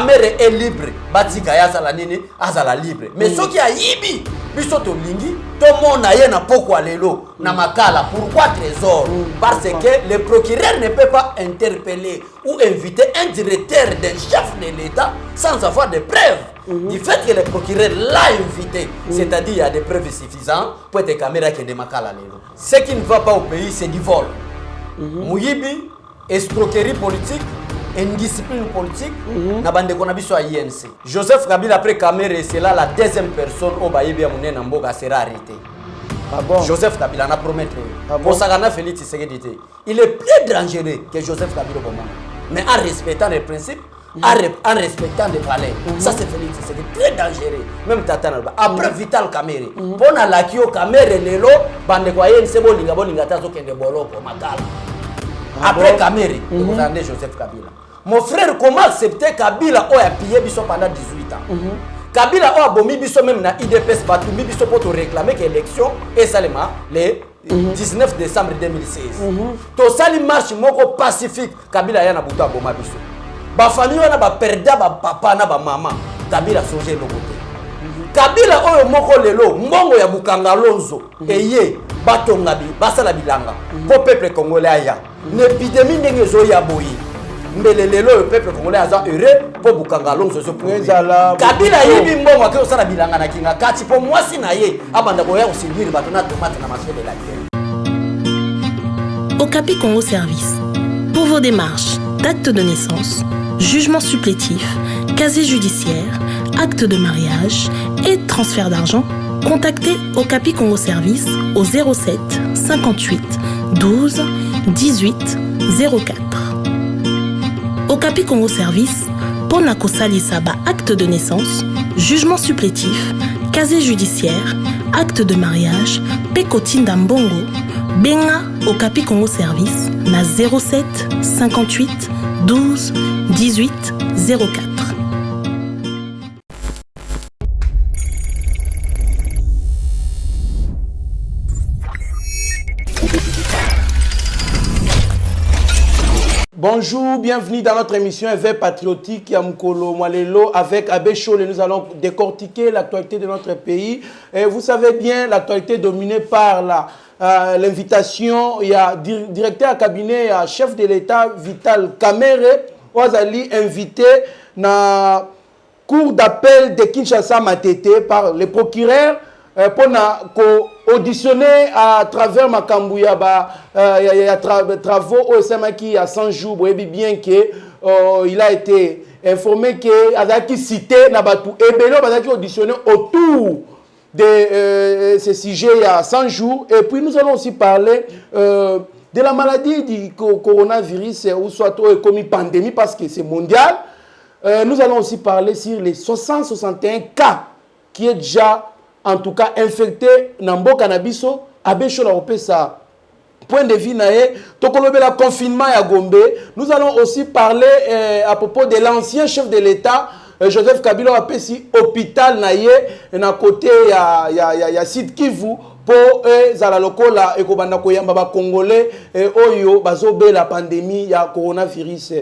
Kamere est libre. Batika ya azala nini, azala libre. Mais ce qui a yibi, biso to lingi, to mona ye na poko lelo na makala. Pourquoi trésor? Parce que le procureur ne peut pas interpeller ou inviter un directeur d'un chef de l'État sans avoir de preuves. Du fait que le procureur l'a invité, c'est-à-dire il y a des preuves suffisantes pour être caméra qui est de makala lelo. Ce qui ne va pas au pays, c'est du vol. Mouyibi, escroquerie politique, indiscipline politique, na bande qu'on a biso à INC. Joseph Kabila après caméra, c'est là la deuxième personne au Baïbi Amouné Namboga sera arrêté. Ah bon? Joseph Kabila n'a promis. Bon? Sagana Félix Tshisekedi, il est plus dangereux que Joseph Kabila. Mais en respectant les principes, en respectant les valeurs. Ça c'est Félix Tshisekedi, très dangereux. Même Tata après Vital Kamere. Pour na lakio Kamere lelo, bande kwa INC bolinga tazo kende boloko makala. Après Kamere, vous avez Joseph Kabila. Mon frère, comment accepter Kabila a pillé biso pendant 18 ans? Kabila a abomi biso même na IDPS Batumi biso pour te réclamer que l'élection est seulement le 19 décembre 2016. To sali marche moko pacifique, Kabila ya na buta aboma biso. Ba famille wana ba perda ba papa na ba maman, Kabila songer le côté. Kabila oyo moko lelo mbongo ya Bukanga Lonzo eye batonga bi basala bilanga pour peuple congolais aya. L'épidémie ndenge zo ya boyi. Mbele lelo le peuple congolais aza heureux pour Bukanga Lonzo zo pour. Kabila yibi mbongo ke osala bilanga na kinga kati po mwasi na ye abanda boya osindiri bato na tomate na marché de la terre. Okapi Congo Service. Pour vos démarches d'acte de naissance, jugement supplétif, casier judiciaire, acte de mariage et transfert d'argent, contactez Okapi Congo Service au 07 58 12 18 04. Okapi Congo Service, pona kosali saba acte de naissance, jugement supplétif, casier judiciaire, acte de mariage, pekotinda mbongo, benga Okapi Congo Service na 07 58 12 18 04. Bonjour, bienvenue dans notre émission Éveil patriotique Yamkolo Mwalelo avec Abbé Cholé. Nous allons décortiquer l'actualité de notre pays. Et vous savez bien, l'actualité dominée par l'invitation. Il y a directeur à cabinet, chef de l'État Vital Kamere, Ouazali invité na cour d'appel de Kinshasa Matete par le procureur pour auditionner à travers Makambouya travaux au SMAKI à 100 jours. Vous voyez bien qu'il a été informé qu'il a cité Nabatou Ebelo, il a auditionné autour de ce sujet il y a 100 jours. Et puis nous allons aussi parler de la maladie du coronavirus ou soit comme une pandémie parce que c'est mondial. Nous allons aussi parler sur les 60-61 cas qui est déjà en tout cas infecté Nambo Cannabiso, Abbé Chola Opesa. Point de vue naé, Tokolobela confinement à Gombe. Nous allons aussi parler à propos de l'ancien chef de l'État, Joseph Kabila Apesi, hôpital naé, na côté ya Sud Kivu, pour Zalalokola et Kobandako Yambaba Congolais, Oyo, Bazobe la pandémie, ya coronavirus.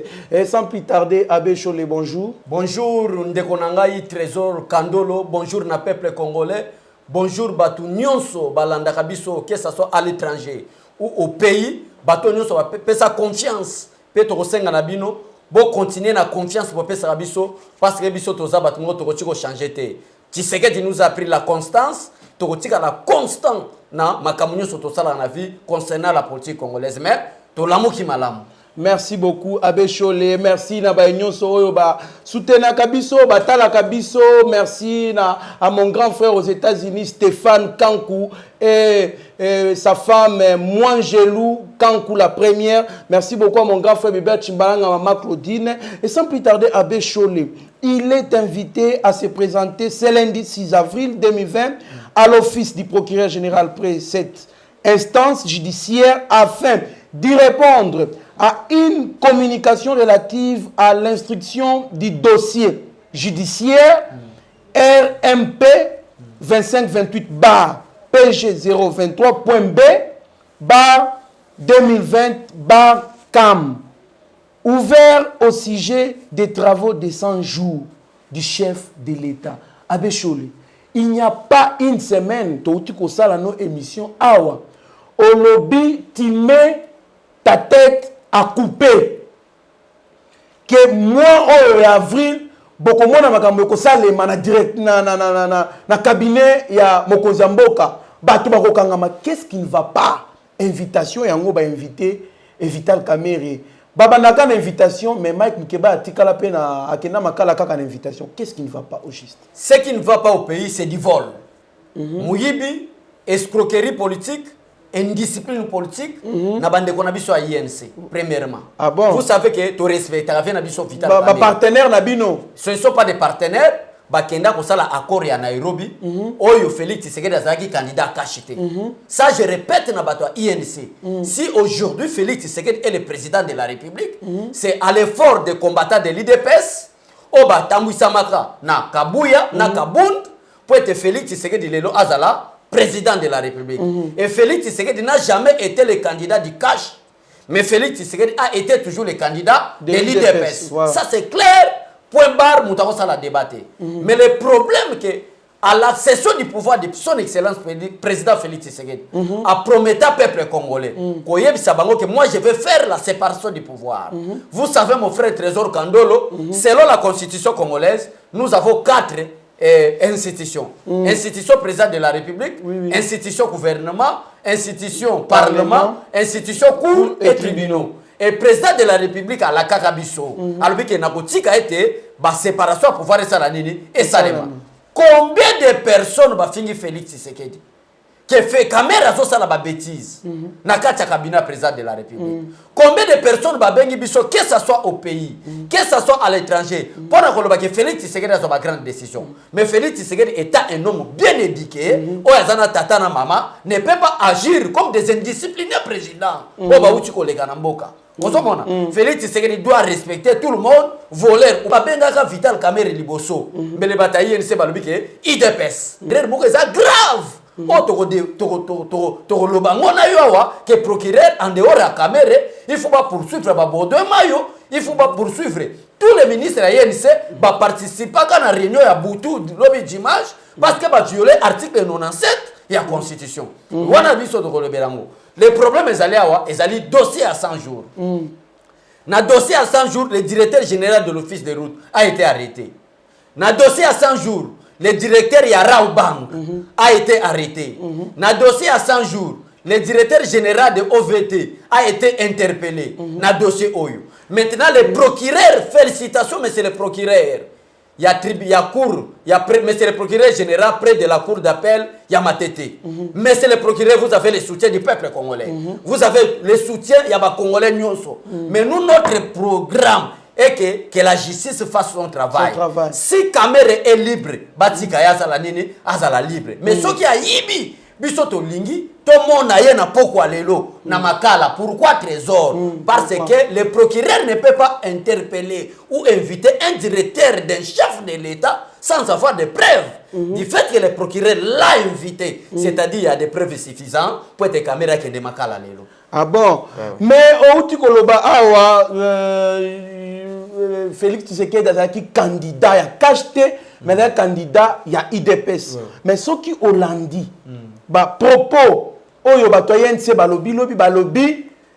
Sans plus tarder, Abbé Cholé, bonjour. Bonjour, Ndekonangai, Trésor Kandolo, bonjour, na peuple congolais, bonjour, Batu Nyonso, Balanda Kabiso, que ce soit à l'étranger ou au pays, Batu Nyonso, peut sa confiance, peut te ressentir na bino, bon continuer na confiance pour sa Kabiso, parce que Biso Toza Batu Nyonso, Toko changer. Tshisekedi nous a pris la constance. Tokotika la constant na makamunyo soto sala na vie concernant la politique congolaise mais to lamu ki malamu. Merci beaucoup Abbé Cholé, merci na ba nyonso oyo ba soutenir kabiso ba tala kabiso, merci à mon grand frère aux États-Unis Stéphane Kankou et sa femme Mwangelou Kankou la première. Merci beaucoup à mon grand frère Bébert Chimbalanga maman Claudine et sans plus tarder Abbé Cholé. Il est invité à se présenter ce lundi 6 avril 2020 à l'office du procureur général près cette instance judiciaire afin d'y répondre à une communication relative à l'instruction du dossier judiciaire RMP 2528 PG 023.B 2020 CAM ouvert au sujet des travaux de 100 jours du chef de l'État. Abbé Cholé, il n'y a pas une semaine, tu as nos émissions, awa, au lobby, tu mets ta tête à couper. Que mois avril, beaucoup de gens direct na cabinet ya Mokozamboka. Qu'est-ce qui ne va pas? Invitation et on va inviter Vital Kamerhe. Babandaka invitation, mais Mike Mukeba a tika la peine à Kena Makala Kaka invitation. Qu'est-ce qui ne va pas au juste? Ce qui ne va pas au pays, c'est du vol. Mouyibi, escroquerie politique, indiscipline politique, n'a pas de connexion à INC, premièrement. Ah bon? Vous savez que tu respectes la Vital Kamerhe. Partenaire Nabino. Ce ne sont pas des partenaires. Bakenda ko sala accord ya Nairobi oyo Félix Tshisekedi azaki candidat kachité. Ça je répète na bato INC. Si aujourd'hui Félix Tshisekedi est le président de la République, c'est à l'effort des combattants de l'IDPS au Batambouissamaka na Kabuya na Kabund pour être Félix Tshisekedi lelo azala président de la République. Et Félix Tshisekedi n'a jamais été le candidat du cash, mais Félix Tshisekedi a été toujours le candidat de l'IDPS. Voilà. Ça c'est clair. Point barre, nous avons ça la débattre. Mais le problème que à la cession du pouvoir de son excellence président Félix Tshisekedi a promettu au peuple congolais que moi je vais faire la séparation du pouvoir. Vous savez mon frère Trésor Kandolo, selon la constitution congolaise, nous avons 4 institutions. Institution président de la République, institution gouvernement, institution parlement, institution cour et tribunaux. Et président de la République à la Kakabiso, alors que Nakotika a été la séparation pour pouvoir ça la nini et ça les combien de personnes va finir Félix Tshisekedi qui fait caméra sur ça la bêtise nakata cabinet président de la République. Combien de personnes va bengi biso que ça soit au pays, que ça soit à l'étranger pour que Félix Tshisekedi a une grande décision. Mais Félix Tshisekedi étant un homme bien éduqué, oyazana tata na mama ne peut pas agir comme des indisciplinés présidents. Oba uchi kolega na mboka. Félix Tshisekedi doit respecter tout le monde, voleur. On va bien Vital Kamerhe liboso. Mais les batailles ne pas le IDPS. C'est grave. Que procureur en dehors de la caméra, il faut pas poursuivre il faut pas poursuivre. Tous les ministres à INC participent à la réunion à Boutou, lobby d'image, parce que violer l'article 97 de la Constitution. Le problème est allé dossier à 100 jours. Dans le dossier à 100 jours, le directeur général de l'office de route a été arrêté. Dans le dossier à 100 jours, le directeur Yarao Bank a été arrêté. Dans le dossier à 100 jours, le directeur général de OVT a été interpellé. Dans le dossier Oyo. Maintenant, le procureur, félicitations, monsieur le procureur. Il y a cour, monsieur le procureur général près de la cour d'appel, il y a Matete. Monsieur le procureur, vous avez le soutien du peuple congolais. Vous avez le soutien, il y a Congolais Nyonso. Mais nous, notre programme est que la justice fasse son travail. Si Kamerhe est libre, Batika Yazala Nini, Azala libre. Mais ce qui a Yibi, Bisoto Lingi, tout le monde a na poko lelo, na makala. Pourquoi Trésor? Parce que le procureur ne peut pas interpeller ou inviter un directeur d'un chef de l'État sans avoir de preuves. Du fait que le procureur l'a invité, c'est-à-dire il y a des preuves suffisantes pour être caméra qui est de makala lelo. Ah bon? Mais au Tikoloba Awa, Félix Tshisekedi est candidat, il y a cacheté, mais il y a candidat, il y a IDPS. Mais ce qui est Hollandi, propos,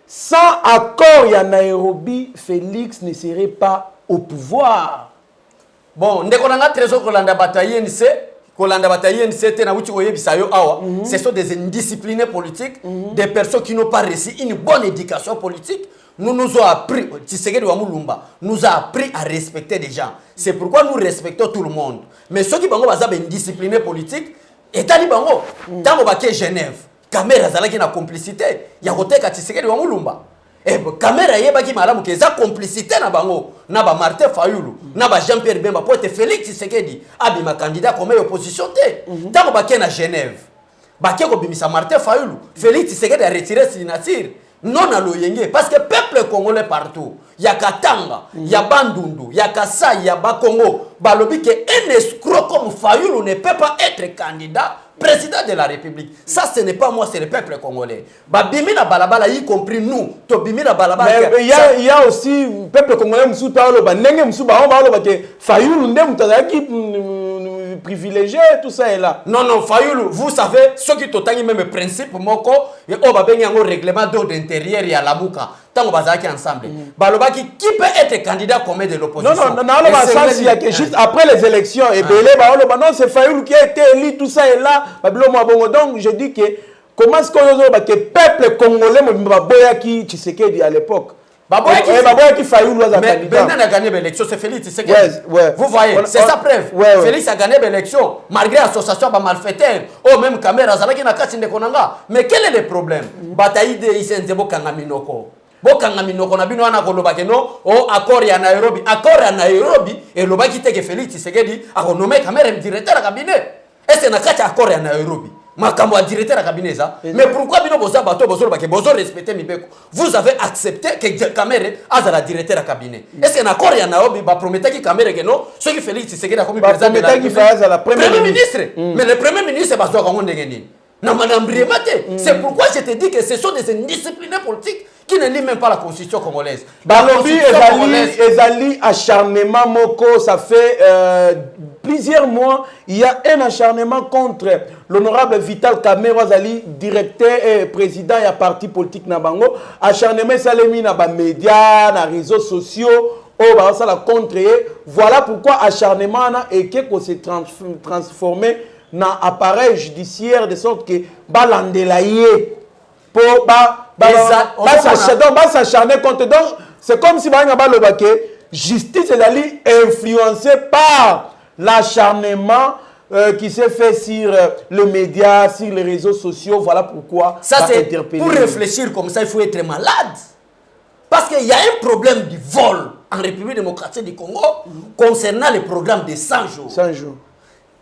sans accord, il y a Nairobi, Félix ne serait pas au pouvoir. Bon, nous avons un trésor Kolanda Bataille, ce sont des indisciplinés politiques, des personnes qui n'ont pas reçu une bonne éducation politique. Nous avons appris, Tshisekedi Wamulumba nous a appris à respecter les gens. C'est pourquoi nous respectons tout le monde. Mais ceux qui sont indisciplinés politiques, et dans le Genève, Kamerhe a une complicité. Il y a un Tshisekedi Wamulumba. Et Kamerhe yebaki malamu ke za complicité na bango na ba Martin Fayulu na ba Jean-Pierre Bemba pour être Félix Tshisekedi abima candidat comme opposition té tango baké na Genève baké ko bimisa Martin Fayulu Félix Tshisekedi a retiré signature non à l'Oyenge parce que peuple congolais partout ya Katanga ya Bandundu ya Kasai ya Bakongo balobi que un escroc comme Fayulu ne peut pas être candidat président de la République. Ça, ce n'est pas moi, c'est le peuple congolais. Bimi na balabala, y compris nous. To bimi na balabala. Mais il y a aussi le peuple congolais, Moussou Paolo, Nenge Moussou Baron, Fayoulou, Ndem, qui privilégié, tout ça est là. Non, non, Fayoulou, vous savez, ceux qui ont même principe, moko, et on va bien un règlement d'ordre intérieur et à la bouca. Tant qu'on va ensemble. Balobaki, qui peut être candidat comme de l'opposition? Non, non, non, il y a que juste après les élections, et non, c'est Fayoulou qui a été élu, tout ça est là. Donc, je dis que, comment est-ce qu'on a que le peuple congolais, Baboyaki Tshisekedi à l'époque, Baboyaki Fayoulou a mais Bernard a gagné l'élection, c'est Félix Tshisekedi. Vous voyez, c'est sa preuve. Félix a gagné l'élection, malgré l'association de malfaiteurs, ou même caméra, mais quel est le problème? Bataille de Isenzebo Kangaminoko. Bokanga minoko na bino wana koloba ke no o accord ya Nairobi et loba ki te ke Félix Tshisekedi a renommé caméra directeur à cabinet. Et c'est na kati accord ya Nairobi. Makambo a directeur à cabinet ça. Mais pourquoi bino boza bato bozo ba ke bozo respecter Mibeko? Vous avez accepté que caméra a la directeur à cabinet. Et c'est na accord ya Nairobi ba promettait que caméra que non, ce qui Félix Tshisekedi a comme président de la premier ministre. Mais le premier ministre ba zo kongo ndengeni. Non, madame Briemate, c'est pourquoi je te dis que ce sont des indisciplinés politiques qui ne lisent même pas la constitution congolaise. Balobi Ezali acharnement Moko, ça fait plusieurs mois, il y a un acharnement contre l'honorable Vital Kamerhe Azali, directeur et président et parti politique Nabango. Acharnement Salemi na ba médias, na réseaux sociaux. Voilà pourquoi acharnement et que s'est transformé dans appareil judiciaire de sorte que balandelaye pour s'acharner contre. Donc c'est comme si justice est influencée par l'acharnement qui s'est fait sur le média, sur les réseaux sociaux. Voilà pourquoi ça c'est pour réfléchir comme ça il faut être malade parce qu'il y a un problème du vol en République démocratique du Congo concernant le programme de 100 jours. 100 jours.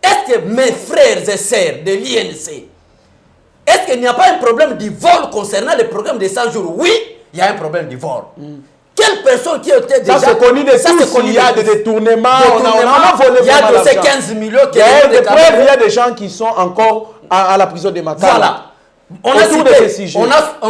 Est-ce que mes frères et sœurs de l'INC, est-ce qu'il n'y a pas un problème de vol concernant le programme de 100 jours? Oui, il y a un problème de vol. Quelle personne qui était déjà... Ça c'est connu de tous, il y a des détournements, on a volé. Il y a de ces 15 millions qui... Il y a des gens qui sont encore à la prison de Makala. Voilà. On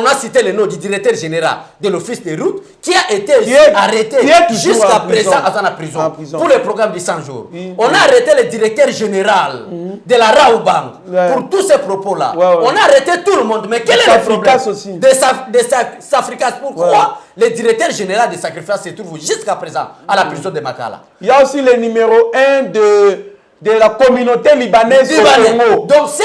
a cité le nom du directeur général de l'office des routes qui a été arrêté jusqu'à présent en prison pour le programme de 100 jours. On a arrêté le directeur général de la Raobank pour tous ces propos-là. On a arrêté tout le monde. Mais quel est le problème de Safricas? Pourquoi le directeur général de Sacrifice se trouve jusqu'à présent à la prison de Makala? Il y a aussi le numéro 1 de la communauté libanaise au Congo. Donc c'est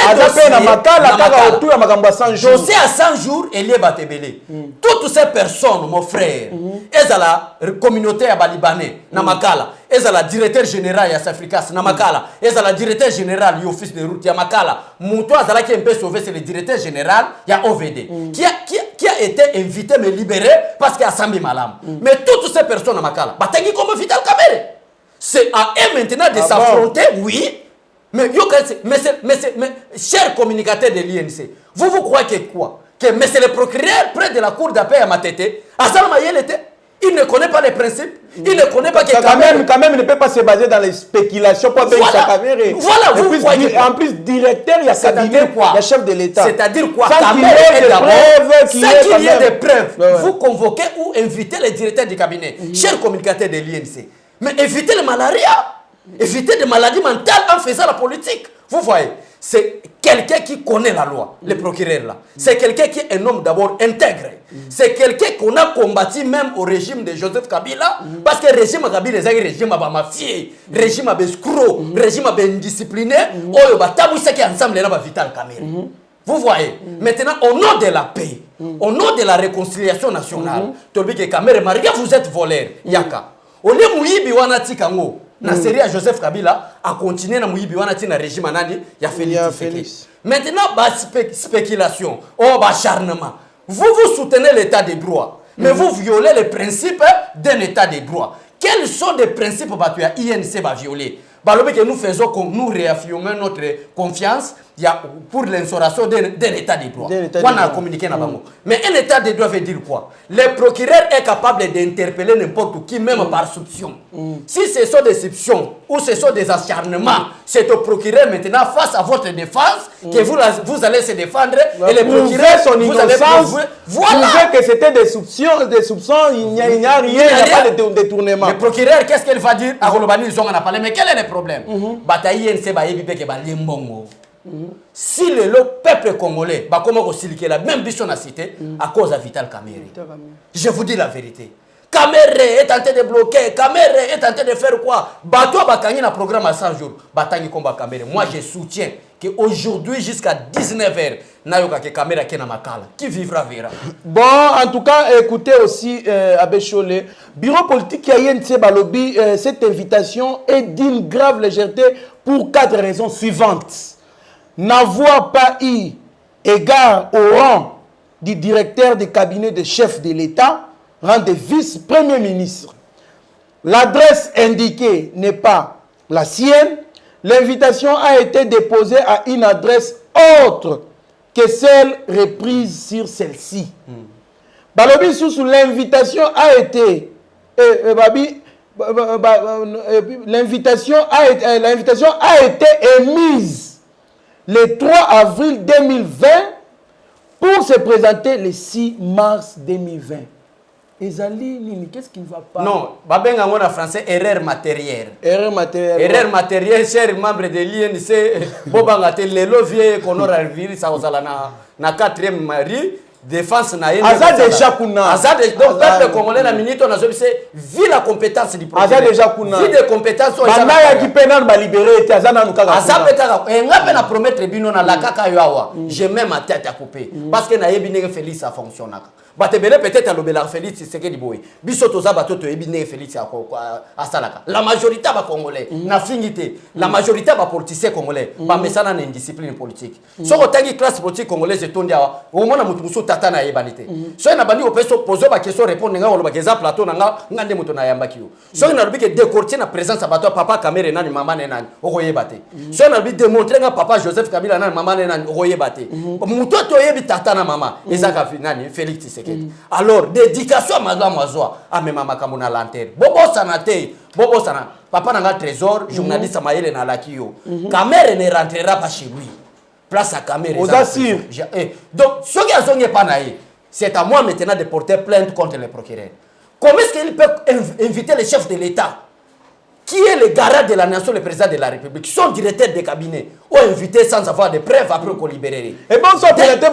dossier à 100 jours, il y a Batebele. Toutes ces personnes, mon frère, elles ont la communauté libanais, Namakala. Elles ont la directeur général de Safricas, Namakala. Elles ont la directeur général de l'office de route, Yamakala. Moutoua Zala qui est un peu sauvé, c'est le directeur général, il y a OVD, qui a été invité à me libérer parce qu'il y a Sambi Malam. Mais toutes ces personnes, Namakala, Batengi comme Vital Kamerhe. C'est à eux maintenant de s'affronter, oui. Mais chers communicateurs de l'INC, vous croyez que quoi? Que mais c'est le procureur près de la cour d'appel à Matete. Il ne connaît pas les principes. Il ne connaît pas que quand même, il ne peut pas se baser dans les spéculations. Voilà, vous croyez. En plus, directeur, il y a cabinet, il y a chef de l'État. C'est-à-dire quoi? Sans qu'il y ait des preuves, vous convoquez ou invitez les directeurs du cabinet, chers communicateurs de l'INC. Mais évitez le malaria, évitez des maladies mentales en faisant la politique. Vous voyez, c'est quelqu'un qui connaît la loi, le procureur là. C'est quelqu'un qui est un homme d'abord intègre. C'est quelqu'un qu'on a combattu même au régime de Joseph Kabila. Parce que le régime de Kabila, c'est un régime à mafieux, régime à escroc, régime à indiscipliné. Oh, tabou c'est ensemble là Vital Kamerhe. Vous voyez, maintenant au nom de la paix, au nom de la réconciliation nationale, Tobi Kamerhe, Maria, vous êtes voleur, Yaka. Au lieu de wana tikango na série à Joseph Kabila a continué na muibi wana tina régime anani ya Félix. Maintenant spéculation, acharnement. Vous soutenez l'état de droit, mais vous violez les principes d'un état de droit. Quels sont les principes que INC va violer? balobi que nous faisons comme nous réaffirmons notre confiance pour l'instauration d'un état de droit. On a communiqué dans bango. Mais un état de droit veut dire quoi? Le procureur est capable d'interpeller n'importe qui, même par soupçon. Si ce sont des soupçons ou ce sont des acharnements, c'est au procureur maintenant face à votre défense que vous allez se défendre et le procureur son innocence. Voilà que c'était des soupçons, il n'y a rien, il n'y a pas de détournement. Le procureur, qu'est-ce qu'il va dire? Ils ont parlé, mais quel est le problème? Si le peuple congolais, comment la même bichon a cité, à cause de Vital Kamerhe. Je vous dis la vérité. Kamerhe est tenté de bloquer, Kamerhe est tenté de faire quoi? Bato Bakani na programme à 100 jours. Batangi combat Kamerhe. Moi je soutiens qu'aujourd'hui jusqu'à 19h, Nayoka ke Kamerhe ke na makala. Qui vivra verra. Bon, en tout cas, écoutez aussi Abbé Cholé. Bureau politique qui a eu Balobi, cette invitation est d'une grave légèreté pour 4 raisons suivantes. N'avoir pas eu égard au rang du directeur du cabinet de chef de l'État, rang de vice-premier ministre. L'adresse indiquée n'est pas la sienne. L'invitation a été déposée à une adresse autre que celle reprise sur celle-ci. Balobi sous l'invitation a été l'invitation a été émise le 3 avril 2020 pour se présenter le 6 mars 2020. Ezali Nini, qu'est-ce qui ne va pas? Non, babenga en français erreur matérielle. Erreur matérielle. Erreur matérielle, chers membres de l'INC, bobanga te lelo vie konora viri sa ozala na 4e mari. Défense na yé. Azad déjà kuna. Azad donc peuple congolais na minute on a c'est vu la compétence du procureur. Azad déjà kuna. Vu des compétences on Banda ya ki penal ba libérer te azana nukaka. Azad petaka ngape na promettre bino na la kaka yo awa. J'ai même ma tête à couper parce que na yebi ne Félix ça fonctionne. Batebele peut-être à l'obéla Félix c'est que di boy. Biso toza bato to yebi ne Félix à salaka. La majorité ba congolais na fingité. La majorité ba politiciens congolais ba mesana na indiscipline politique. Soko tangi classe politique congolaise tondi awa. Au moins na mutu tana yebanite so na bandi opeso poser ba question répondre nga oloba keza plateau nga ngande muto na yamba kiyo so na lobi ke décortiquer na présence abato papa Kamerhe nani mama nani okoyebate so na lobi démontrer nga papa Joseph Kabila nani mama nani okoyebate muto to yebi tata na mama ezaka nani Félix Tshisekedi alors dédication madame Azwa amema makambo na lanterne bobo sanate bobo sana papa nanga trésor journaliste Maëlle na lakiyo Kamerhe ne rentrera pas chez lui. Place à Kamerhe. Aux assures. Donc, ce qui a pas naïf, c'est à moi maintenant de porter plainte contre le procureur. Comment est-ce qu'il peut inviter le chef de l'État, qui est le garant de la nation, le président de la République, son directeur de cabinet, ou inviter sans avoir de preuves après qu'on libère? Et bon, si on présente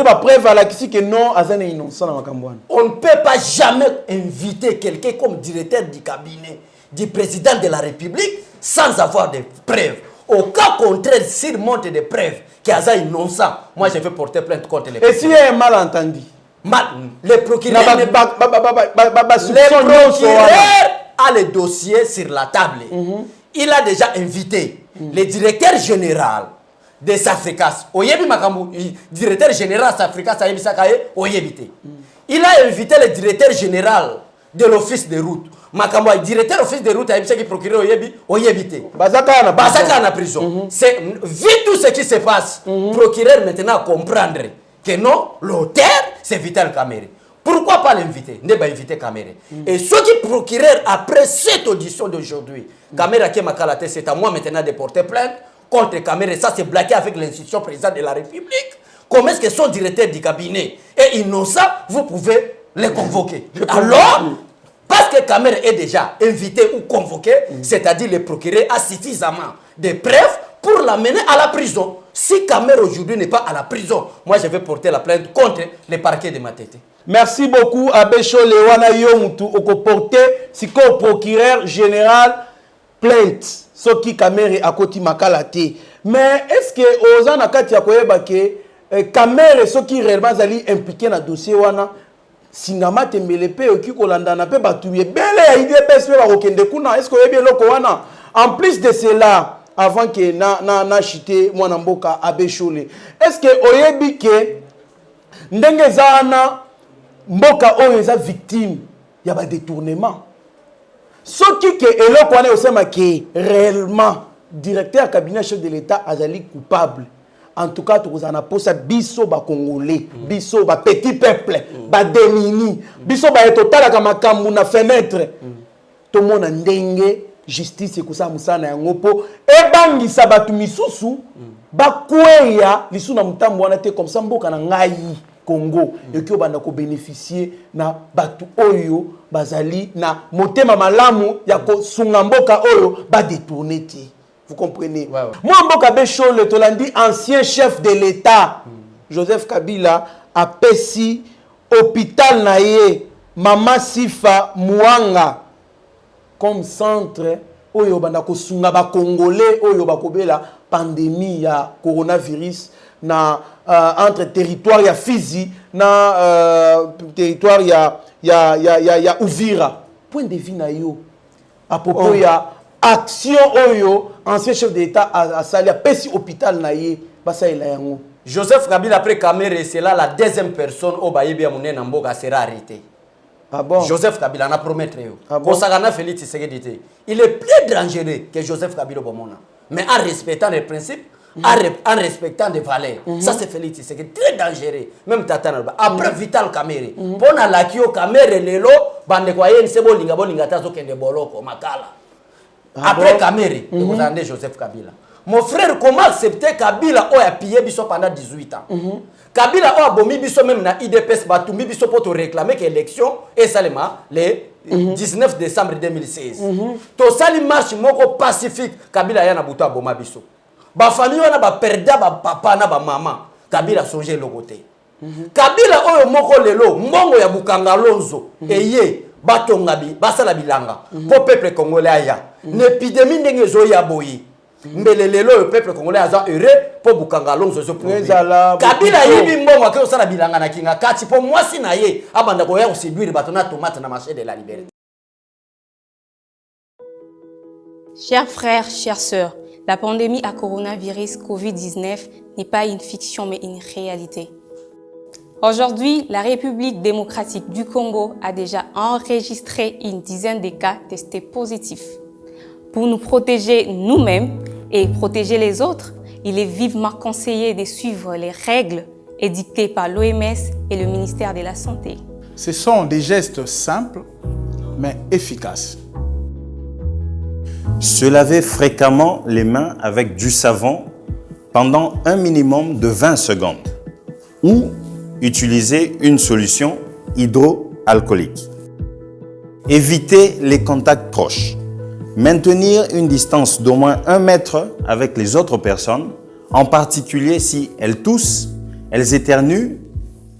ma preuve à la qui que non, Azan est innocent dans Makambouane. On ne peut pas jamais inviter quelqu'un comme directeur du cabinet du président de la République sans avoir de preuves. Au cas contraire, s'il montre des preuves qu'il y a innocent, moi je vais porter plainte contre les. Et s'il y a un malentendu? Le procureur a le dossier sur la table. Il a déjà invité le directeur général de Safricas. Directeur général de Safricas, il a invité le directeur général de l'office de route. Makambo directeur office de route a qui procureur oyebité. Bazaka na prison. C'est vu tout ce qui se passe. Procureur maintenant comprendre que non, l'auteur c'est Vital Kamerhe. Pourquoi pas l'inviter? Ne pas inviter Kamerhe. Et ce qui procureur après cette audition d'aujourd'hui, Kamerhe qui m'a c'est à moi maintenant de porter plainte contre Kamerhe. Ça c'est blagué avec l'institution présidente de la République. Comment est-ce que son directeur du cabinet est innocent? Vous pouvez les convoquer. Alors parce que Kamerhe est déjà invité ou convoqué, c'est-à-dire le procureur a suffisamment de preuves pour l'amener à la prison. Si Kamerhe aujourd'hui n'est pas à la prison, moi je vais porter la plainte contre le parquet de Matete. Merci beaucoup Abbé Cholé wana yo mutu oko porter siko procureur général plainte soki Kamerhe akoti makala te. Mais est-ce que ozana kati ya koyeba ke Kamerhe soki réellement zali impliqué na dossier wana Singama tembele pe oki kolandana pe batuye bele ya IDPS pe bakokende kuna est-ce que oyebi eloko wana en plus de cela avant que na chité mwana mboka Abbé Cholé est-ce que oyebi ke ndenge zana mboka oyo eza victime ya ba détournement Ce qui est là, on est aussi réellement directeur du cabinet chef de l'État azali coupable. En tout cas, tu as posé biso ba congolais, biso ba petit peuple, ba démini, biso ba total comme makambu na fenêtre. Tout le monde a ndenge justice ko sa musana yango po e bangisa batu misusu ba kweya lisu na mutambo wana te comme ça mboka na ngai Congo et qui banda ko bénéficier na batu oyo bazali na motema malamu ya ko sunga mboka oyo ba détourner ti. Vous comprenez? Moi, Mboka Bécho, le Tolandi, ancien chef de l'État, Joseph Kabila, a pesi hôpital naye, Mama Sifa Mwanga, comme centre, oyo banda ko sunga ba Congolais, oyo ba kobela pandémie ya coronavirus na entre territoire ya Fizi na territoire ya Uvira. Point de vue na yo à propos ya action oyo ancien chef d'État a sali a pesi hôpital naye basa ila yango. Joseph Kabila après Kamere c'est là la deuxième personne au bayebi ya munena mboka sera arrêté. Ah bon? Joseph Kabila na promettre yo. Ah bon? Kosagana Félix Tshisekedi. Il est plus dangereux que Joseph Kabila bomona. Mais en respectant les principes, en respectant des valeurs. Ça c'est Félix Tshisekedi très dangereux. Même Tatana après Vital Kamere. Pona la kio Kamere lelo bande kwa yeni sebo linga tazo kende boloko makala. Après Kamere, vous avez Joseph Kabila. Mon frère, comment accepter Kabila a pillé biso pendant 18 ans? Kabila a bomi biso même na IDPS Batumbi biso pour te réclamer que l'élection est seulement le 19 décembre 2016. To sali marche moko pacifique Kabila ya na buto aboma biso. Ba famille wana ba perda ba papa na ba maman. Kabila songe le côté. Kabila oyo moko lelo mbongo ya Bukanga Lonzo eye batongabi basala bilanga pour peuple congolais aya. L'épidémie ndenge zo ya boyi. Mbele lelo le peuple congolais aza heureux pour Bukanga Lonzo zo pour. Kabila yibi mbongo akyo sala bilanga na kinga kati pour moi si na ye abanda ko ya séduire batona tomate na marché de la liberté. Chers frères, chères sœurs, la pandémie à coronavirus Covid-19 n'est pas une fiction mais une réalité. Aujourd'hui, la République démocratique du Congo a déjà enregistré une dizaine de cas testés positifs. Pour nous protéger nous-mêmes et protéger les autres, il est vivement conseillé de suivre les règles édictées par l'OMS et le ministère de la Santé. Ce sont des gestes simples mais efficaces. Se laver fréquemment les mains avec du savon pendant un minimum de 20 secondes ou utiliser une solution hydroalcoolique. Éviter les contacts proches. Maintenir une distance d'au moins 1 mètre avec les autres personnes, en particulier si elles toussent, elles éternuent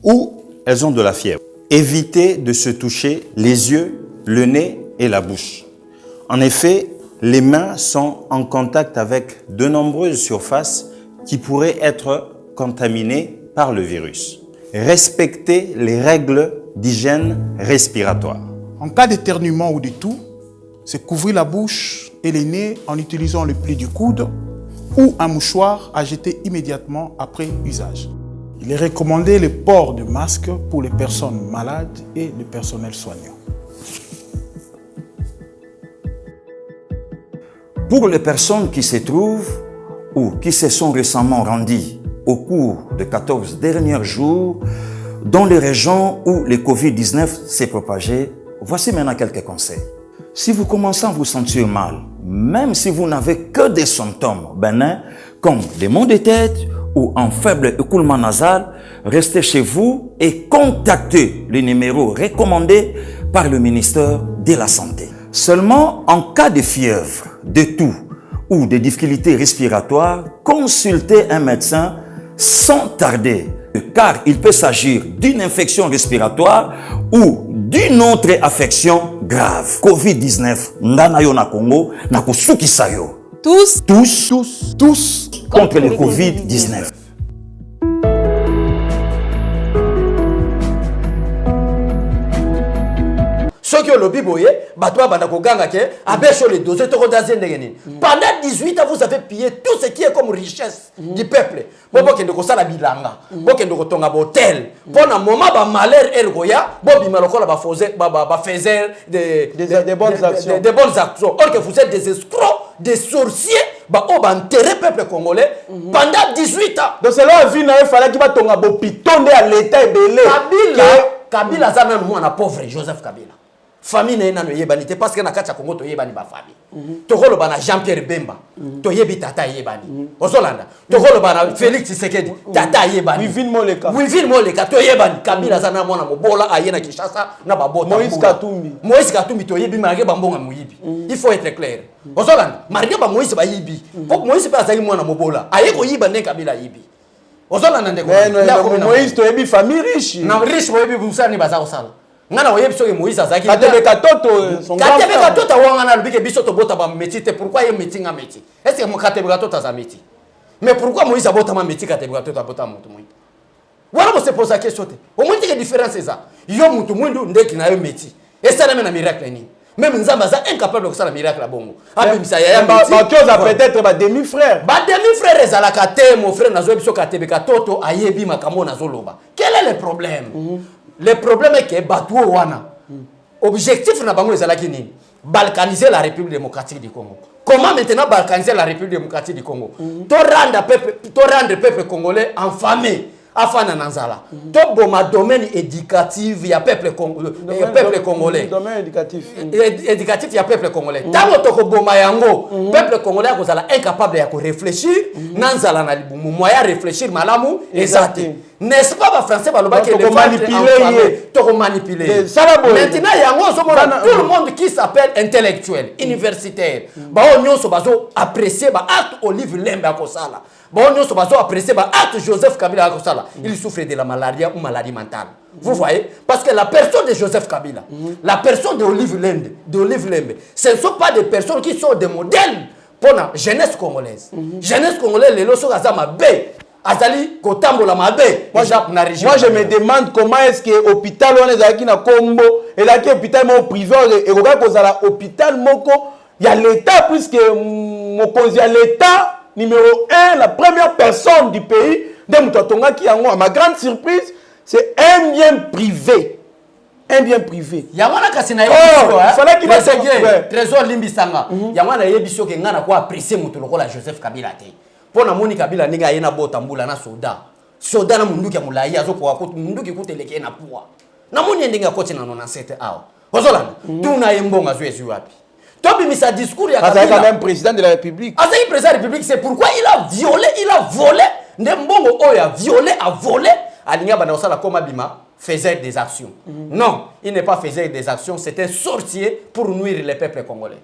ou elles ont de la fièvre. Éviter de se toucher les yeux, le nez et la bouche. En effet, les mains sont en contact avec de nombreuses surfaces qui pourraient être contaminées par le virus. Respecter les règles d'hygiène respiratoire. En cas d'éternuement ou de toux, c'est couvrir la bouche et les nez en utilisant le pli du coude ou un mouchoir à jeter immédiatement après usage. Il est recommandé le port de masque pour les personnes malades et le personnel soignant. Pour les personnes qui se trouvent ou qui se sont récemment rendues au cours des 14 derniers jours dans les régions où le Covid-19 s'est propagé, voici maintenant quelques conseils. Si vous commencez à vous sentir mal, même si vous n'avez que des symptômes bénins comme des maux de tête ou un faible écoulement nasal, restez chez vous et contactez le numéro recommandé par le ministère de la Santé. Seulement en cas de fièvre, de toux ou de difficultés respiratoires, consultez un médecin sans tarder, car il peut s'agir d'une infection respiratoire ou d'une autre affection grave. Covid-19, ndana yo na Congo, na kusukisa yo. Tous contre le Covid-19. Ceux qui lobby boye, Batoa Bandako Ganga ke, Abécho les dosés, Toko Dazen Degeni. Pendant 18 ans, vous avez pillé tout ce qui est comme richesse du peuple. Bobo Kendoko Sala Bilanga, Bobo Kendoko Tonga Botel. Pendant un moment, ba malheur Ergoya, Bobi Malokola ba faisait des bonnes actions. Des bonnes actions. Or que vous êtes des escrocs, des sorciers, bah on va enterrer le peuple congolais pendant 18 ans. Donc c'est là il fallait qu'il va tomber à Bopitonde à l'état et belé. Kabila za même moi na pauvre Joseph Kabila. Famille na no yebani te parce que na kacha Congo to yebani ba famille. To holo bana Jean-Pierre Bemba, to yebi tata yebani. Ozolanda. To holo bana Félix Tshisekedi, tata yebani. Wivin Moleka. Wivin Moleka to yebani. Kabila za na mwana mobola ayena Kinshasa na babota. Moïse Katumbi. Moïse Katumbi to yebi marge bambonga muyibi. Il faut être clair. Ozolanda. Marge ba Moïse ba yibi. Pour Moïse pa azali mwana mobola. Ayeko yiba ne Kabila yibi. Ozolanda ndeko. Moïse to yebi famille riche. Na riche mo yebi busani baza osala. Ngana oyebi soki Moïse azaki. Katebeka toto son grand. Katebeka toto wangana lubike biso to bota ba métier te pourquoi ye métier nga métier. Est-ce que mo Katebeka toto za métier? Mais pourquoi Moïse abota ma métier Katebeka toto abota mutu mwindu? Voilà mo se pose la question te. Au moins que différence c'est ça. Yo mutu mwindu ndeki na yo métier. Et ça na mena miracle ni. Même Nzamba za incapable de faire miracle à bongo. Abi misa ya métier. Ba chose peut-être ba demi-frère. Ba demi-frère ezalaka te mon frère nazo biso Katebeka toto ayebi makamo nazoloba. Quel est le problème? Le problème est que Batouo Wana, objectif n'a pas nini, balkaniser la République démocratique du Congo. Comment maintenant balkaniser la République démocratique du Congo? To rendre peuple congolais enfamé, afana nanzala. To boma domaine éducatif, il y a peuple congolais. Domaine éducatif. Éducatif, il y a peuple congolais. Tango toko boma yango, peuple congolais est incapable de réfléchir, nanzala na libumu, moyen réfléchir malamu, exact. N'est-ce pas les Français qui les manipuler? Maintenant, il y a tout le monde qui s'appelle intellectuel, universitaire. On apprécié l'acte Olive Lembe à Kosala. On apprécié l'acte Joseph Kabila à Kosala. Il souffre de la maladie ou maladie mentale. Vous voyez? Parce que la personne de Joseph Kabila, la personne d'Olive Lembe, ce ne sont pas des personnes qui sont des modèles pour la jeunesse congolaise. Jeunesse congolaise, les losos azama B. Azali kotambola mabe. Moi je me demande comment est-ce que l'hôpital on est aquí na Combo et là qui hôpital privé et on va causer l'hôpital moko il y a l'état puisque mon cause l'état numéro 1 la première personne du pays de Mutatonga qui a ma grande surprise c'est un bien privé. Un bien privé. Yamana kasina il fallait qu'il ait trésor limbisanga. Yamana yebiso ke ngana ko apprécier mutu lokola Joseph Kabila te. Pona moni Kabila ninga yena bota mbula na soda na munduki ya mulai azo kwa kutu munduki kuteleke na puwa na moni ndinga kote na 97 awa ozolanda tuna yembonga zwezi wapi tobi misa discours ya Kabila quand même président de la République azaki président de la République c'est pourquoi il a volé ndembongo oyo a volé alinga bana osala koma bima faisait des actions non il n'est pas faisait des actions c'est un sorcier pour nuire les peuples congolais.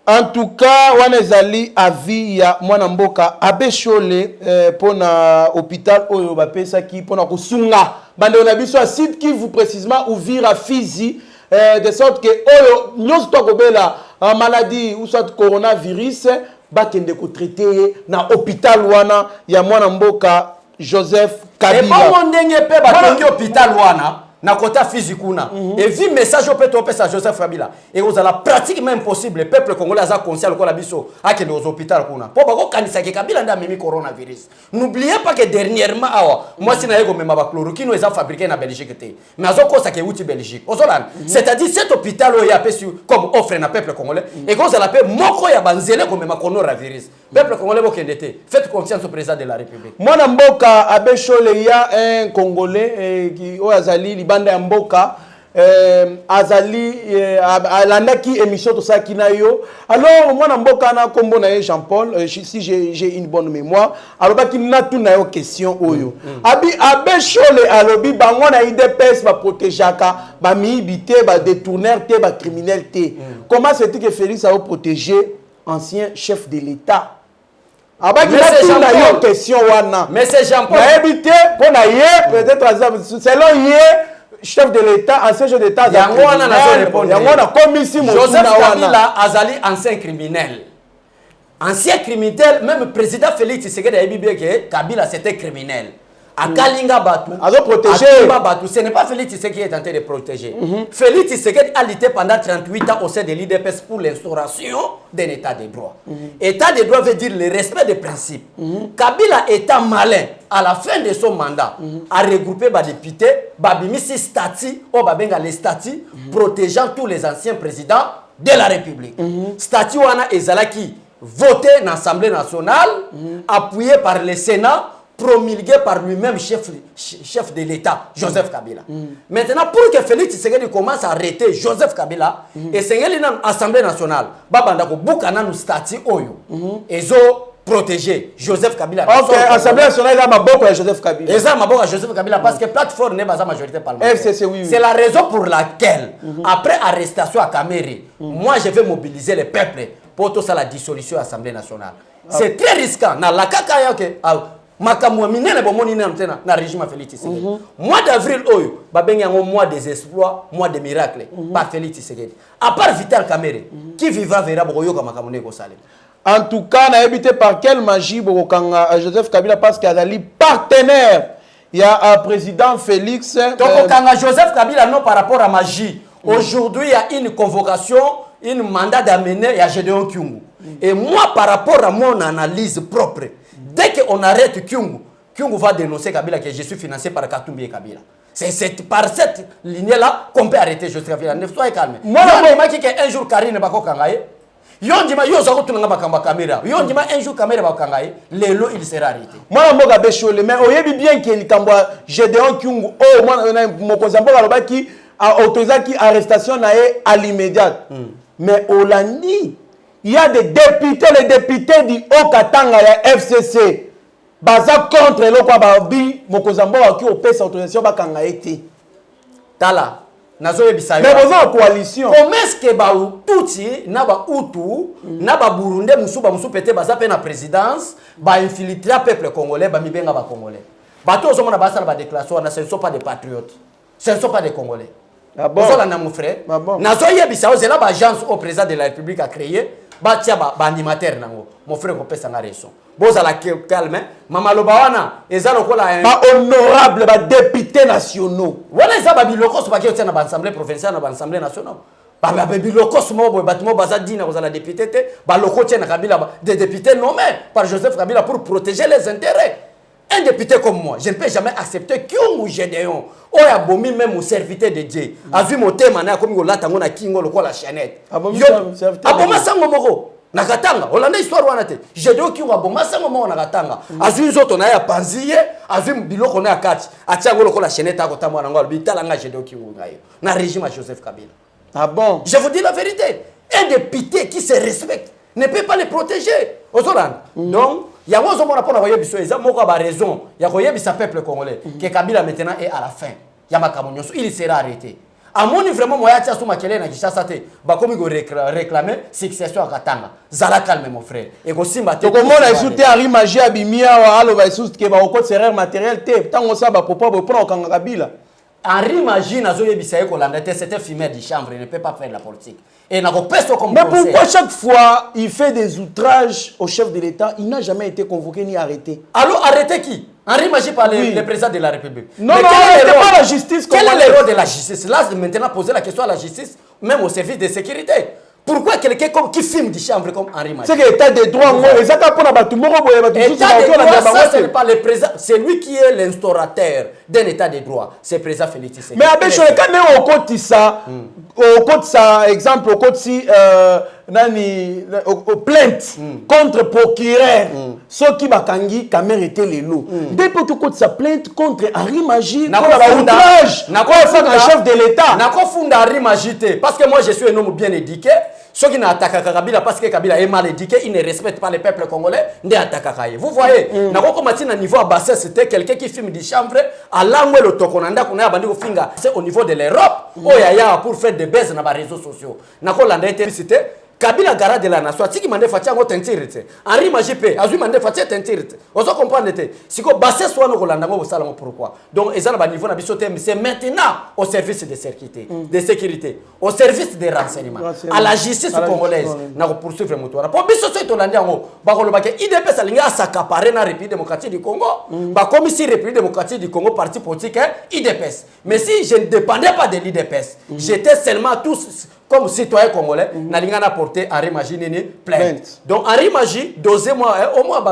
En tout cas, wanezali avi ya mwana mboka abeshole pona hôpital oyo bapesa ki pona kusunga bande on a biso à site qui vous précisément ouvrir à Fizi de sorte que oyo nyos to kobela maladie ou soit coronavirus bakende ko traiter na hôpital wana ya mwana mboka Joseph Kabila. Et bon ndenge pe ba hôpital wana na kota Fizi kuna et vi message au peut opesa Joseph Kabila et vous la pratique même possible le peuple congolais a conscient ko la biso ake nos hôpital kuna po ba ko kanisa ke Kabila nda mimi coronavirus. N'oubliez pas que dernièrement moi si na yego mema ba chloroquine eza fabriqué na Belgique te mais azoko sa ke uti Belgique ozolan c'est-à-dire cet hôpital o ya pesu comme offre na peuple congolais et qu'on la paix moko ya banzele ko mema coronavirus peuple congolais bo kendete faites confiance au président de la République. Mwana mboka abeshole ya un congolais qui o azali banda ya mboka azali alandaki émission to ça kinayo alors mwana mboka na kombo na Jean-Paul si j'ai une bonne mémoire alobaki na tuna yo question oyo abi abeshole alobi bango na IDPS ba protégeaka ba miibité ba détourneur te ba criminel te comment c'est que Félix a protéger ancien chef de l'État abaki na tuna yo question wana mais c'est Jean-Paul na habité pour na ye peut-être selon ye chef de l'État, ancien chef d'État, Joseph Kabila azali ancien criminel. Ancien criminel, même le président Félix Tshisekedi a dit que Kabila c'était criminel. Akalinga Batou. Batou. Ce n'est pas Félix Tshisekedi qui est en train de protéger. Félix Tshisekedi a lutté pendant 38 ans au sein de l'IDPS pour l'instauration d'un état de droit. État de droit veut dire le respect des principes. Kabila étant malin, à la fin de son mandat, a regroupé les députés, Babimisi Stati, les statuts protégeant tous les anciens présidents de la République. Stati Wana Ezalaki, voté dans l'Assemblée nationale, appuyé par le Sénat, promulgué par lui-même chef de l'État, Joseph Kabila. Maintenant, pour que Félix Tshisekedi commence à arrêter Joseph Kabila, et c'est l'Assemblée nationale, Babandako Boukana nous statut Oyo, et protéger Joseph Kabila. Ok, l'Assemblée nationale a beaucoup à Joseph Kabila. Et ça m'a beaucoup à Joseph Kabila parce que plateforme n'est pas la majorité parlementaire. FCC, oui. C'est la raison pour laquelle, après arrestation à Kameri, moi je vais mobiliser le peuple pour tout ça la dissolution de l'Assemblée nationale. C'est très risquant. Dans la caca, régime Félix Tshisekedi. Mois d'avril, mois des exploits, mois de miracles, par Félix Tshisekedi. À part Vital Kamere, qui vivra verra Boyoka Makamone Gosalem. En tout cas, on a évité par quelle magie Joseph Kabila parce qu'il y a des partenaires. Il y a un président Félix. Donc, Joseph Kabila, non par rapport à magie. Aujourd'hui, il y a une convocation, un mandat d'amener à Gédéon Kyungu. Et moi, par rapport à mon analyse propre, dès qu'on arrête Kyungu, Kyungu va dénoncer Kabila que je suis financé par Katumbi et Kabila. C'est par cette lignée-là qu'on peut arrêter Joseph Kabila. Ne soyez calme. Moi, je dis qu'un jour, Karine Bako Kangaye. Yondima yozo tunanga bakamba caméra yondima un jour caméra bakangaye lelo il sera arrêté moi mboka beshole mais oyebi bien que likambwa Gédéon Kyungu oh moi mokozambo alobaki a autorisaki arrestation nae à l'immédiat mais Olandi il y a des députés les députés du Haut-Katanga ya FCC baza contre lokwa babi mokozambo aki opesa autorisation bakangaye te tala mais vous avez une coalition. Comment est-ce que Tuti, Naba Hutu, Naba Burundi, Moussouba Moussou Pété, Bazape na présidence, ba infiltrer le peuple congolais, ba mibenga ba congolais. Bato aux hommes na basa ba déclaration, ce ne sont pas des patriotes. Ce ne sont pas des congolais. Ah bon? Vous avez mon frère. Ah bon? Nazoye Bissau, c'est là ba agence au président de la République a créé, ba tia ba animateur nango. Mon frère ko pesa na raison. Boza la calme, Mama Lobawana, ezalo ko la ba honorable ba députés nationaux. Voilà ça ba biloko so ba ki na ba assemblée provinciale na ba assemblée nationale. Ba biloko so mo batimo bazadi na kozala député te, ba loko tia na Kabila des députés nommés par Joseph Kabila pour protéger les intérêts. Un député comme moi, je ne peux jamais accepter Kyungu Gédéon. Oya bomi même au serviteur de Dieu. A vu mon thème na comme ngolata ngona kingo loko la chaînette. Aboma sango moko. Nakatanga, Olanda histoire wana te. Gédéon Kyungu aboma sango moko nakatanga. Azu nzoto na ya panziye, azu biloko na ya kati. Atiango loko la chaînette akota mwana ngolo bitalanga Gédéon Kyungu ngayo. Na régime Joseph Kabila. Ah bon? Je vous dis la vérité. Un député qui se respecte ne peut pas les protéger. Donc, il y a un rapport à raison. Il y a un peuple congolais que Kabila maintenant est à la fin. Il sera arrêté. À mon niveau, vraiment, moi, je suis maquillé na Kishasa te. Ba comme go réclamer succession à Katanga. Zala calme mon frère. Et go simba te. Donc comment on a soutenu Henri Magie Abimia ou alo va soutenu que ba okot serreur matériel te. Tant on ça ba popo ba prendre Kanga Kabila. Henri Magie na zo yebisa ko landa te c'était fumeur de chambre, il ne peut pas faire la politique. Et n'a pas comme mais pourquoi chaque fois il fait des outrages au chef de l'État, il n'a jamais été convoqué ni arrêté? Alors arrêtez qui? Henri Magie par le président de la République. Non, mais non, c'est pas la justice. Quel est le rôle de la justice? Là, maintenant, poser la question à la justice, même au service de sécurité. Pourquoi quelqu'un qui filme du chambre comme Henri Magie? C'est que l'État des droits, ça c'est pas le président, c'est lui qui est l'instaurateur d'un État des droits. C'est le président Félix Tshisekedi. Mais avec le cas, on compte ça, on compte ça, exemple, on compte si plainte contre procureur, ceux qui bakangi caméra était les lots. Dès que tu comptes sa plainte contre Henri Magie, n'a pas chef de l'État. N'a pas fondé Henri Magie parce que moi je suis un homme bien éduqué. Ceux qui n'attaquent pas Kabila parce que Kabila est mal éduqué, ils ne respectent pas le peuple congolais, ne attaquent pas. Vous voyez, à niveau basse, c'était quelqu'un qui filme des chambres à l'angle le tokonanda qu'on a abandonné au finga. C'est au niveau de l'Europe, pour faire des baisses dans les réseaux sociaux. C'était Kabila gara de la nation tiki mande fatia ngo tentirite Henri Majipe azui mande fatia tentirite ozo comprendre te siko basse soit no kolanda ngo sala ngo pourquoi donc ezana ba niveau na biso te c'est maintenant au service de sécurité au service des renseignements à la justice congolaise na ko poursuivre moto pour biso so to landa ngo ba ko lobake IDPS alinga s'accaparer na République démocratique du Congo ba comme si République démocratique du Congo parti politique IDPS mais si je ne dépendais pas de l'IDPS j'étais seulement tous comme citoyen congolais, n'a porté Henri Maji plainte. Donc Henri Maji, dosez-moi, au moins,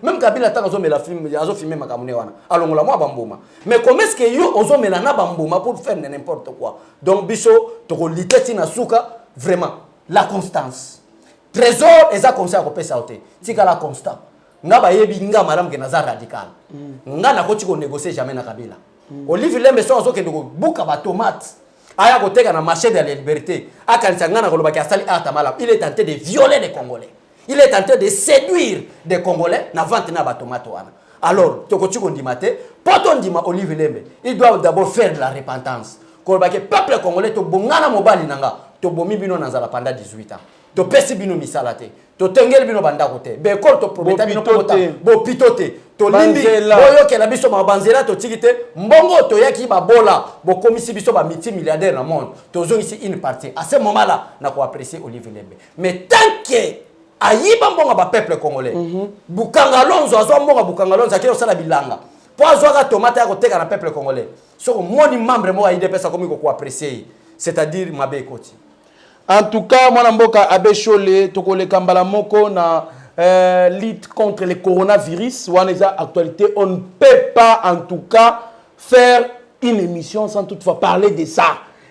même Kabila a fait la film, il a filmé ma caméra. Alors, on l'a moi bambouma. Mais comment est-ce que yo ozo melana bambouma pour faire n'importe quoi? Donc, biso, toko liteti na souka, vraiment, la constance. Trésor, et ça comme ça, on peut sauter. Tika la constance. Nga ba yebi nga madame ke naza radical. Nga na koti ko négocier jamais na Kabila. Olivier Lembe so azo ke ndoko buka ba tomate. Aya koteka na marché de la liberté. Akansanga na kolobaki asali atamala. Il est tenté de violer les Congolais. Il est tenté de séduire des Congolais na vente na ba tomate wana. Alors, tokoti ko ndimate, poto ndima Olivier Lembe. Il doit d'abord faire de la repentance. Kolobaki peuple congolais to bongana mobali nanga, to bomi bino nanzala pendant 18 ans. To pesi bino misalate. To tengel bino banda kote. Be kol to prometa bino kota. Bo pitote. To limbi boyo ke la biso ma banzela to tikite mbongo to yaki ba bola. Bo komisi biso ba multimilliardaire na monde. To zo ici une partie. À ce moment-là, na ko apprécier Olivier Lembe. Mais tant que ayiba mbongo ba peuple congolais. Bukanga lonzo azo mbongo bukanga lonzo akio sala bilanga. Po azoka tomate ya koteka na peuple congolais. So moni membre mo aide pesa komi ko apprécier. C'est-à-dire mabe koti. En tout cas, moi, Mboka Abbé Cholé, Tokole Kambala Moko, na lutte contre le coronavirus, ou en actualité, on ne peut pas, en tout cas, faire une émission sans toutefois parler de ça.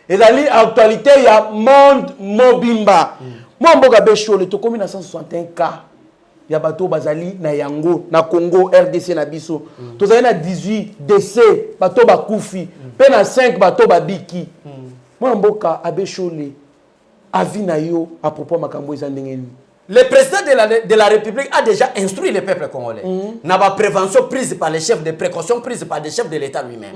Et dans l'actualité, il y a Monde Mobimba. Moi, Mboka Abbé Cholé, Tokome na 161 cas. Il y a Bato Bazali, na Yango, na Congo, RDC, na Biso. Tozali na 18 décès, Bato Bakoufi. Pe na 5 Bato Babiki. Moi, Mboka Abbé Cholé. Avinayo à propos de Makambo Zandengeni. Le président de la République a déjà instruit le peuple congolais. N'a pas prévention prise par les chefs de précaution prise par les chefs de l'État lui-même.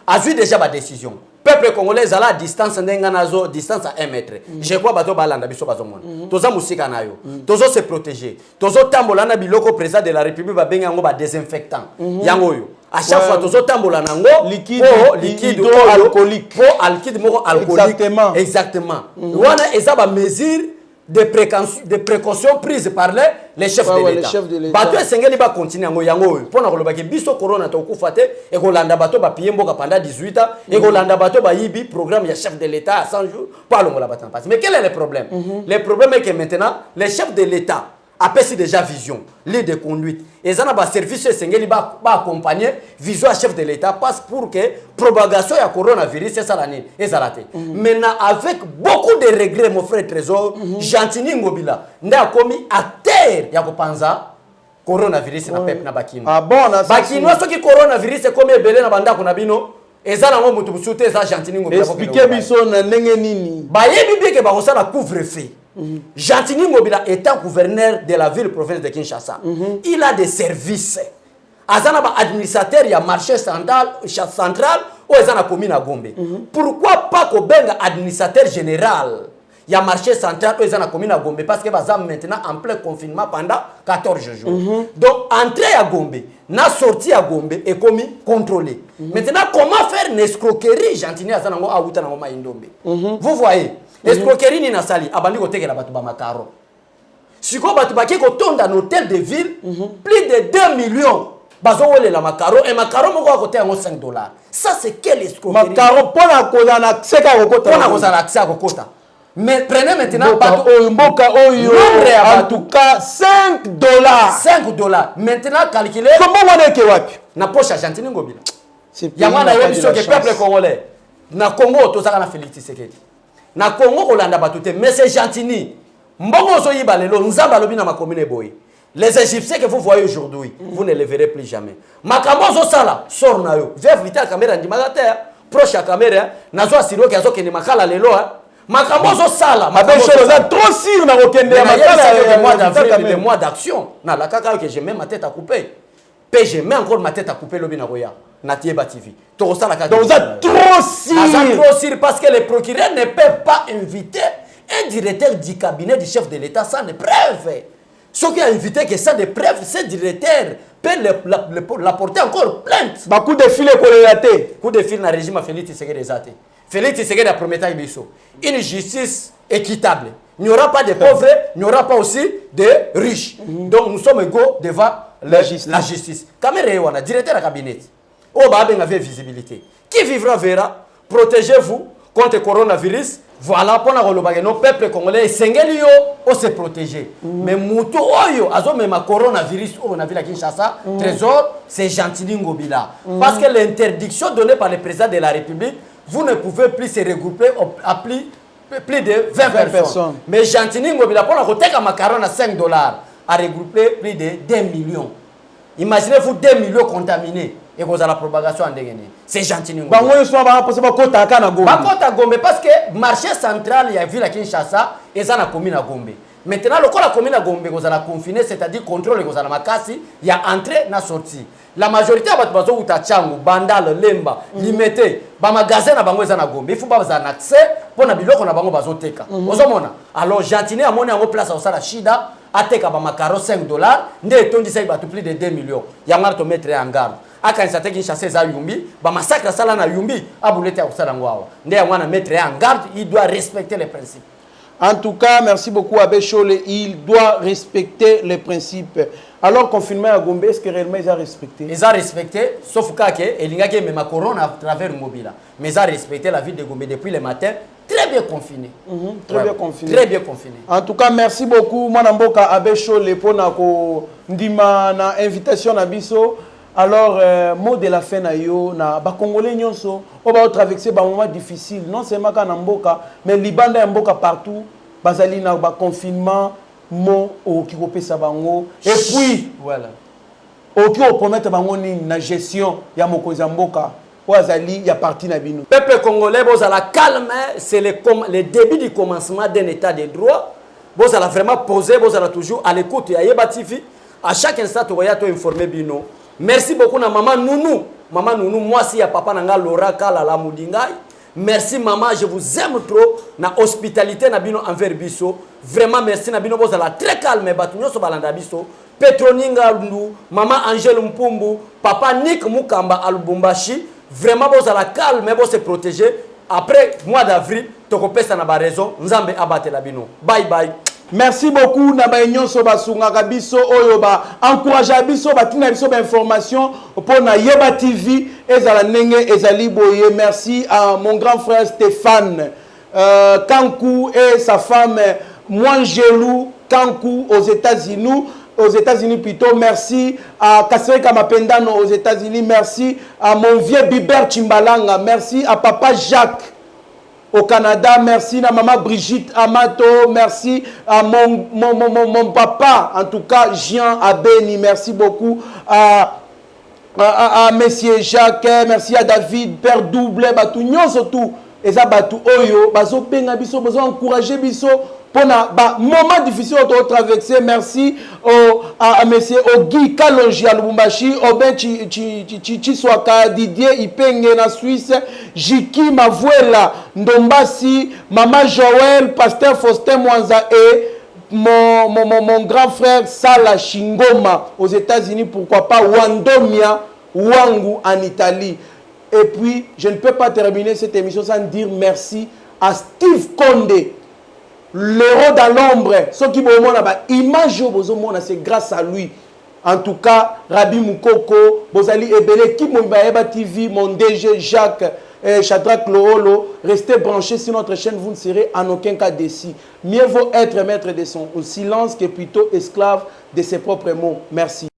A vu déjà ma décision. Peuple congolais à la distance d'enganazo, distance à 1 mètre. Je crois bato balanda biso bazomona. Toza musika nayo. Tozo se protéger. Tozo tambola na biloko président de la République ba benga ngo ba désinfectant. Yango yo. À chaque fois tozo tambola nango liquide alcoolique. Liquide moko alcoolique. Exactement. Wana eza ba mesure de précautions prises par les chefs de l'État. Bato esengeli ba continuer ngo yango pour na kolobaki biso corona to kufate e kolanda bato ba piye mboka pendant 18 ans et kolanda bato ba yibi programme ya chef de l'État à 100 jours pas le mola bato passe. Mais quel est le problème? Le problème est que maintenant les chefs de l'État appellent déjà vision, ligne de conduite. Et ça n'a pas service esengeli ba accompagner vision à chef de l'État passe pour que propagation ya coronavirus c'est ça l'année et ça raté. Maintenant avec beaucoup de regrets mon frère Trésor, Gentini Ngobila nda komi à terre ya ko panza coronavirus na pep na bakino. Ah bon na bakino soki coronavirus c'est comme ebele na banda kuna bino eza na ngo mutu busute eza Gentini Ngobila. Expliquez biso na ndenge nini. Ba yebi bi ke ba ko sala couvre-feu. Gentini Ngobila étant gouverneur de la ville-province de Kinshasa, il a des services. Azana ba administrateur ya marché central ou ezana commune à Gombe. Pourquoi pas ko benga administrateur général ya marché central ou ezana commune à Gombe parce que bazam maintenant en plein confinement pendant 14 jours. Donc entrée à Gombe, na sortie à Gombe est commis contrôlé. Maintenant comment faire une escroquerie Gentini azana ngo awuta na ngoma indombe. Vous voyez escroquerie ni nasali abandi ko tekela batu ba makaro. Siko batu ba ke ko tonda un hôtel de ville plus de 2 millions. Bazo wole la makaro et makaro moko à côté en $5. Ça c'est quel escroquerie? Makaro pona ko na accès ka kokota. Pona ko na accès à kokota. Mais prenez maintenant bato mboka oyo en tout cas $5. $5. Maintenant calculez comment on est que wapi? Na poche à Gentini Ngobila. Yamana yebiso ke peuple congolais. Na Congo tozaka na Félix Tshisekedi. Na Congo kolanda batute mais c'est Gentini. Mbongo zo yiba lelo nzamba lobi na makomine boy. Les Égyptiens que vous voyez aujourd'hui, vous ne les verrez plus jamais. Makambo zo sala sort na yo. Vers vita caméra ndimaka terre, proche à caméra, nazo asiro ke azo kende makala lelo Makambo zo sala, ma belle chose trop sûr na okende ya makala le mois d'action. Na la kaka que j'ai même ma tête à couper. Pe j'ai même encore ma tête à couper lobi na roya. Na Tieba TV. To sala ka. Donc ça trop sûr. Ça trop sûr parce que le procureur ne peut pas inviter un directeur du cabinet du chef de l'État sans des preuves. Ceux qui ont invité que ça des preuves, ce directeur peut l'apporter encore plainte. Bah, coup de fil est corrélaté. Coup de fil dans le régime à Félix Tshisekedi. Félix Tshisekedi a promis une justice équitable. Il n'y aura pas de pauvres, il n'y aura pas aussi de riches. Donc nous sommes égaux devant la justice. Caméra Wana, directeur du cabinet. Oba avait visibilité. Qui vivra verra. Protégez-vous contre le coronavirus. Voilà pour le peuple congolais Sengelio on se protéger. Mais Moutou Oyo, azo même coronavirus on a vu la Kinshasa, trésor, c'est Gentili Ngobila. Parce que l'interdiction donnée par le président de la République, vous ne pouvez plus se regrouper à plus de 20 personnes. Mais Gentili Ngobila pour la côté à macaron à $5 a regroupé plus de 2 millions. Imaginez-vous 2 millions contaminés. Et vous avez la propagation en dégaine. C'est gentil. Bah, moi, je suis à Gombe. Parce que le marché central, il y a vu la Kinshasa, et ça a commis à Gombe. Maintenant, le cas la commune à Gombe, vous allez confiner, c'est-à-dire contrôle, vous allez makasi, il y a entrée et sortie. La majorité de les gens qui sont Bandal, Lemba, Limete, les magasins à Gombe, il faut pas avoir accès pour les biloko na bango bazoteka. Alors, Gentini a monné en place à la Chida, a teka ba makaro $5, ndé tondi sa ibatu plus de 2 millions. Yamar to mettre en garde. Aka nsate ki chasser za Yumbi, ba massacre sala na Yumbi, abulete akusala ngwawa. Ndé yamana mettre en garde, il doit respecter les principes. En tout cas, merci beaucoup à Béchole. Il doit respecter les principes. Alors, confinement à Gombe, est-ce que réellement ils ont respecté? Ils ont respecté, sauf que il y a même ma corona à travers le mobile. Mais ils ont respecté la ville de Gombe depuis le matin, très bien confiné. Très bien confiné. Très bien confiné. En tout cas, merci beaucoup. Moi, Namboka à Béchole pour na invitation à Bisso. Alors, mot de la fin, na Congolais nyonso, on va traverser des moments difficiles, non seulement quand Mboka, mais Liban et Mboka partout, bazali na confinement, mo au qui kopesa bango, et puis voilà, au qui promettre bango ni na gestion ya mokonzi Mboka, bazali ya parti na bino. Peuple congolais, vous allez calme, c'est le début du commencement d'un état de droit. Vous allez vraiment poser, vous allez toujours à l'écoute ya Yeba TV. À chaque instant, vous allez informer bino. Merci beaucoup na maman Nounou. Maman Nounou, moi si ya papa nanga Laura Kala la Moudingai. Merci maman, je vous aime trop. Na hospitalité na bino envers biso. Vraiment merci na bino bozala très calme batunyo so balanda biso. Petroninga Ndu, maman Angèle Mpumbu, papa Nick Mukamba al Lubumbashi. Vraiment bozala calme, bo se protéger. Après mois d'avril, tokopesa na ba raison, nzambe abate la bino. Bye bye. Merci beaucoup Naba Nyonso Basunga Biso Oyoba. Encouragez Biso Batina Biso d'information pour na Yeba TV ezala nenge ezali boye. Merci à mon grand frère Stéphane Kankou et sa femme Mwangelou Kankou aux États-Unis plutôt. Merci à Kasereka Mapendano aux États-Unis. Merci à mon vieux Bibert Chimbalanga. Merci à papa Jacques au Canada, merci à maman Brigitte Amato, merci à mon papa, en tout cas Jean Abeni, merci beaucoup à monsieur Jacques, merci à David, Père Double, Batou surtout, et ça Batou Oyo, Bazo Benga Biso, Bazo encourager Biso pour un moment difficile de traverser. Merci à monsieur Guy Kalonji à Lubumbashi, au Ben Chiswaka, Didier Ipenge na Suisse, Jiki Mavuela, Ndombasi, Maman Joël, Pasteur Faustin Mwanza et mon grand frère Sala Shingoma aux États-Unis, pourquoi pas Wandomia Wangu en Italie. Et puis, je ne peux pas terminer cette émission sans dire merci à Steve Condé. L'héros dans l'ombre, ce qui m'a image, c'est grâce à lui. En tout cas, Rabi Moukoko, Bozali Ebele, qui m'a TV, mon DG Jacques, Shadrach Loholo, restez branchés sur notre chaîne, vous ne serez en aucun cas déçus. Mieux vaut être maître de son silence que plutôt esclave de ses propres mots. Merci.